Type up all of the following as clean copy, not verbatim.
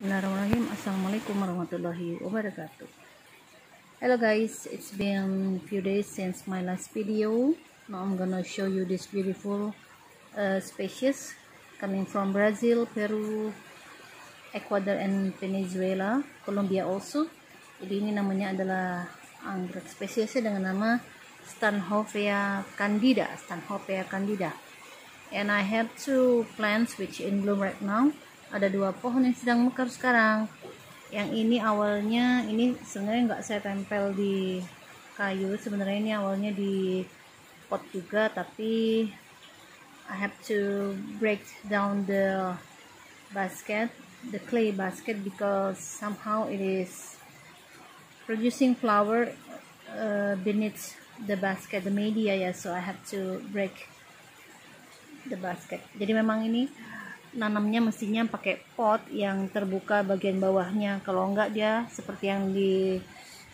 Bismillahirrahmanirrahim. Assalamualaikum warahmatullahi wabarakatuh. Hello guys, it's been few days since my last video. Now I'm gonna show you this beautiful species coming from Brazil, Peru, Ecuador, and Venezuela, Colombia also. Jadi ini namanya adalah anggrek spesiesnya dengan nama Stanhopeia candida. And I have two plants which in bloom right now. Ada dua pohon yang sedang mekar sekarang. Yang ini awalnya, ini sebenarnya nggak saya tempel di kayu, sebenarnya ini awalnya di pot juga, tapi I have to break down the basket, the clay basket, because somehow it is producing flower beneath the basket, the media, ya, so I have to break the basket. Jadi memang ini nanamnya mestinya pakai pot yang terbuka bagian bawahnya, kalau enggak dia seperti yang di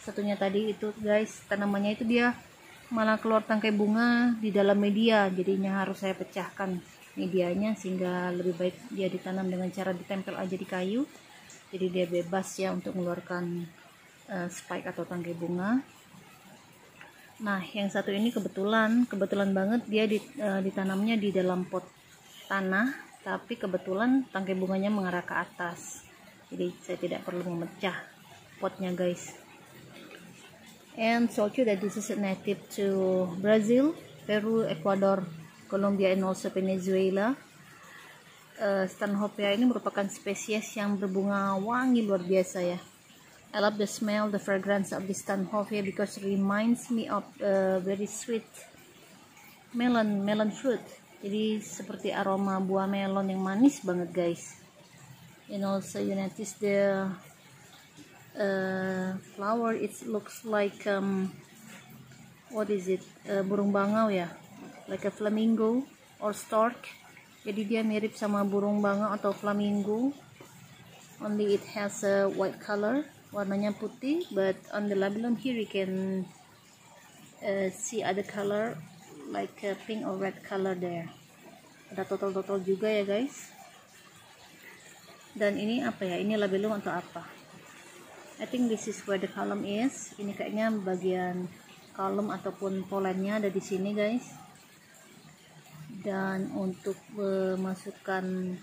satunya tadi itu guys, tanamannya itu dia malah keluar tangkai bunga di dalam media, jadinya harus saya pecahkan medianya sehingga lebih baik dia ditanam dengan cara ditempel aja di kayu, jadi dia bebas ya untuk mengeluarkan spike atau tangkai bunga. Nah yang satu ini kebetulan banget dia ditanamnya di dalam pot tanah, tapi kebetulan tangkai bunganya mengarah ke atas, jadi saya tidak perlu memecah potnya guys. And told you that this is a native to Brazil, Peru, Ecuador, Colombia, and also Venezuela. Stanhopeia ini merupakan spesies yang berbunga wangi luar biasa ya. I love the smell, the fragrance of this Stanhopeia because it reminds me of very sweet melon fruit. Jadi seperti aroma buah melon yang manis banget guys. And also you notice the flower, it looks like what is it, burung bangau ya, like a flamingo or stork. Jadi dia mirip sama burung bangau atau flamingo, only it has a white color, warnanya putih, but on the labellum here you can see other color like a pink or red color there. Ada total juga ya guys. Dan ini apa ya, ini labellum untuk apa? I think this is where the column is. Ini kayaknya bagian column ataupun polennya ada di sini guys. Dan untuk memasukkan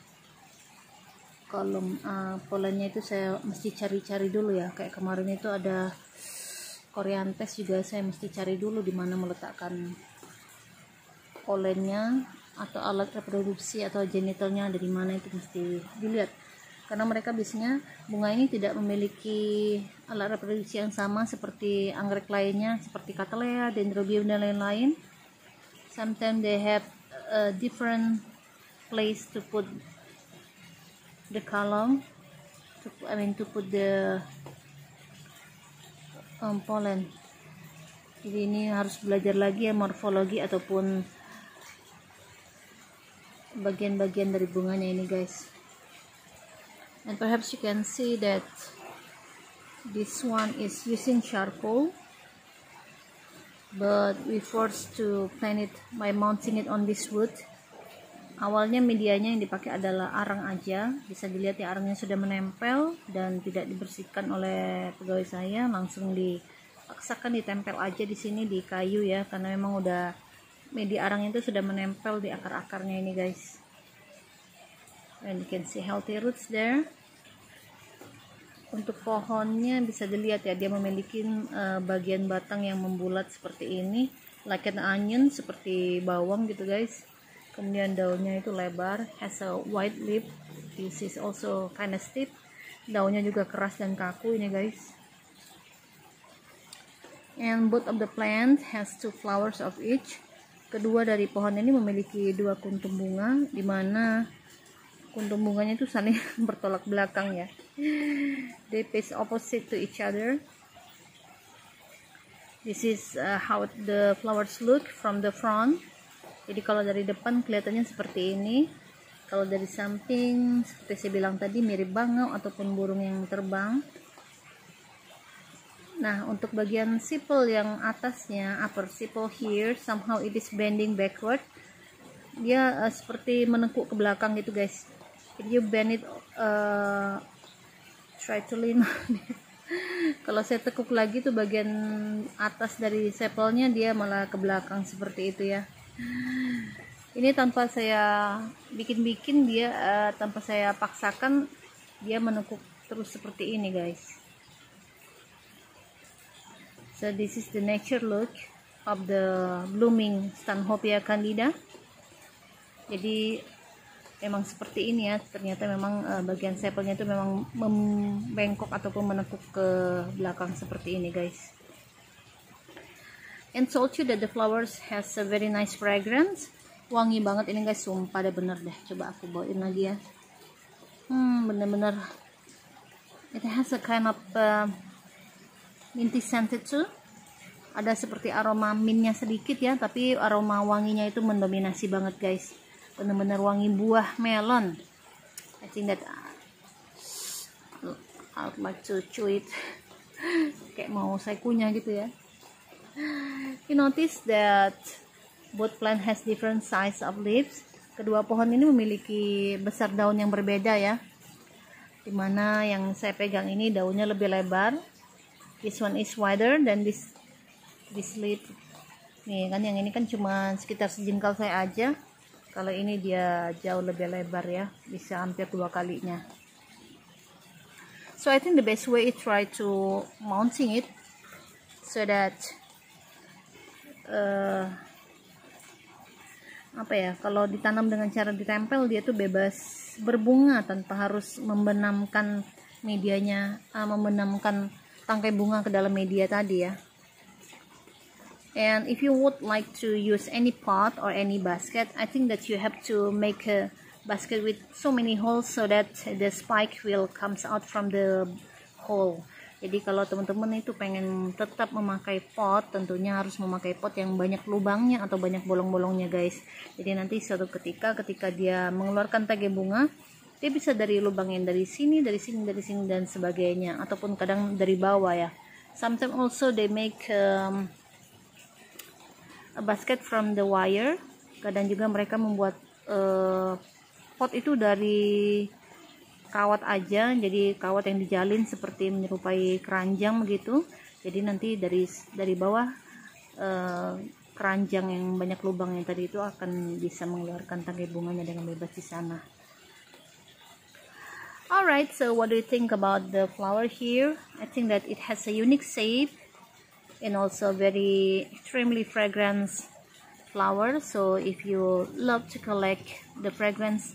kolom polennya itu saya mesti cari-cari dulu ya. Kayak kemarin itu ada Corianthes juga, saya mesti cari dulu di mana meletakkan polennya atau alat reproduksi atau genitalnya ada di mana, itu mesti dilihat, karena mereka biasanya bunga ini tidak memiliki alat reproduksi yang sama seperti anggrek lainnya seperti Cattleya, Dendrobium dan lain-lain. Sometimes they have a different place to put the column, to put the pollen. Jadi ini harus belajar lagi ya morfologi ataupun bagian-bagian dari bunganya ini guys. And perhaps you can see that this one is using charcoal, but we forced to plant it by mounting it on this wood. Awalnya medianya yang dipakai adalah arang aja, bisa dilihat ya, arangnya sudah menempel dan tidak dibersihkan oleh pegawai saya, langsung dipaksakan ditempel aja di sini di kayu ya, karena memang udah media arang itu sudah menempel di akar-akarnya ini guys. And you can see healthy roots there. Untuk pohonnya bisa dilihat ya, dia memiliki bagian batang yang membulat seperti ini, like an onion, seperti bawang gitu guys. Kemudian daunnya itu lebar, has a white leaf. This is also kind of stiff. Daunnya juga keras dan kaku ini guys. And both of the plant has two flowers of each. Kedua dari pohon ini memiliki dua kuntum bunga, di mana kuntum bunganya itu saling bertolak belakang ya. They face opposite to each other. This is how the flowers look from the front. Jadi kalau dari depan kelihatannya seperti ini. Kalau dari samping seperti saya bilang tadi mirip bangau ataupun burung yang terbang. Nah untuk bagian sepal yang atasnya, upper sepal here, somehow it is bending backward. Dia seperti menekuk ke belakang gitu guys. If you bend it try to lean on it. Kalau saya tekuk lagi tuh bagian atas dari sepalnya dia malah ke belakang seperti itu ya. Ini tanpa saya bikin-bikin dia, tanpa saya paksakan, dia menekuk terus seperti ini guys. So this is the nature look of the blooming Stanhopeia candida. Jadi memang seperti ini ya, ternyata memang bagian sepalnya itu memang membengkok ataupun menekuk ke belakang seperti ini guys. And told you that the flowers has a very nice fragrance. Wangi banget ini guys, sumpah deh, bener deh. Coba aku bawain lagi ya. Bener-bener it has a kind of minty scented too. Ada seperti aroma mintnya sedikit ya, tapi aroma wanginya itu mendominasi banget guys. Bener-bener wangi buah melon. I think that I would like to chew it. Kayak mau saya kunyah gitu ya. You notice that both plant has different size of leaves. Kedua pohon ini memiliki besar daun yang berbeda ya. Dimana yang saya pegang ini daunnya lebih lebar. This one is wider than this leaf. Nih kan yang ini kan cuma sekitar sejengkal saya aja. Kalau ini dia jauh lebih lebar ya, bisa hampir 2 kalinya. So I think the best way is try to mounting it so that kalau ditanam dengan cara ditempel dia tuh bebas berbunga tanpa harus membenamkan medianya, membenamkan tangkai bunga ke dalam media tadi ya. And if you would like to use any pot or any basket, I think that you have to make a basket with so many holes so that the spike will comes out from the hole. Jadi kalau teman-teman itu pengen tetap memakai pot, tentunya harus memakai pot yang banyak lubangnya atau banyak bolong-bolongnya guys. Jadi nanti suatu ketika dia mengeluarkan tangkai bunga, dia bisa dari lubang yang dari sini dan sebagainya, ataupun kadang dari bawah ya. Sometimes also they make a basket from the wire. Kadang juga mereka membuat pot itu dari kawat aja, jadi kawat yang dijalin seperti menyerupai keranjang begitu. Jadi nanti dari bawah keranjang yang banyak lubang yang tadi itu akan bisa mengeluarkan tangkai bunganya dengan bebas di sana. Alright, so what do you think about the flower here? I think that it has a unique shape and also very extremely fragrant flower. So if you love to collect the fragrance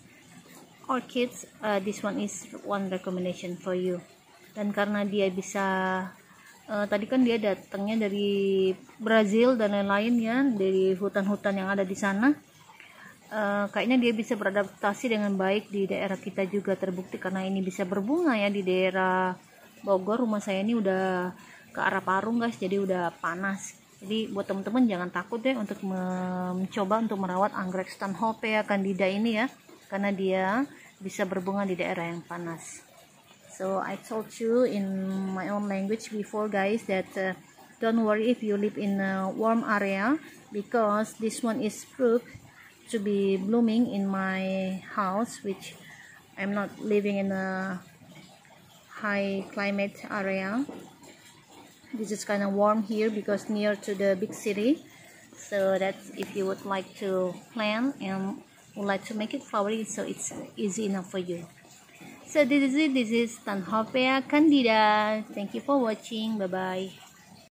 orchids, this one is one recommendation for you. Dan karena dia bisa tadi kan dia datangnya dari Brazil dan lain-lain ya, dari hutan-hutan yang ada di sana, kayaknya dia bisa beradaptasi dengan baik di daerah kita juga. Terbukti karena ini bisa berbunga ya di daerah Bogor. Rumah saya ini udah ke arah Parung guys, jadi udah panas. Jadi buat teman-teman jangan takut deh untuk mencoba untuk merawat anggrek Stanhopeia candida ini ya, karena dia bisa berbunga di daerah yang panas. So I told you in my own language before guys that don't worry if you live in a warm area, because this one is proved to be blooming in my house, which I'm not living in a high climate area. This is kind of warm here because near to the big city. So that's if you would like to plant and would like to make it flowery, so it's easy enough for you. So this is it. This is Stanhopeia candida. Thank you for watching. Bye bye.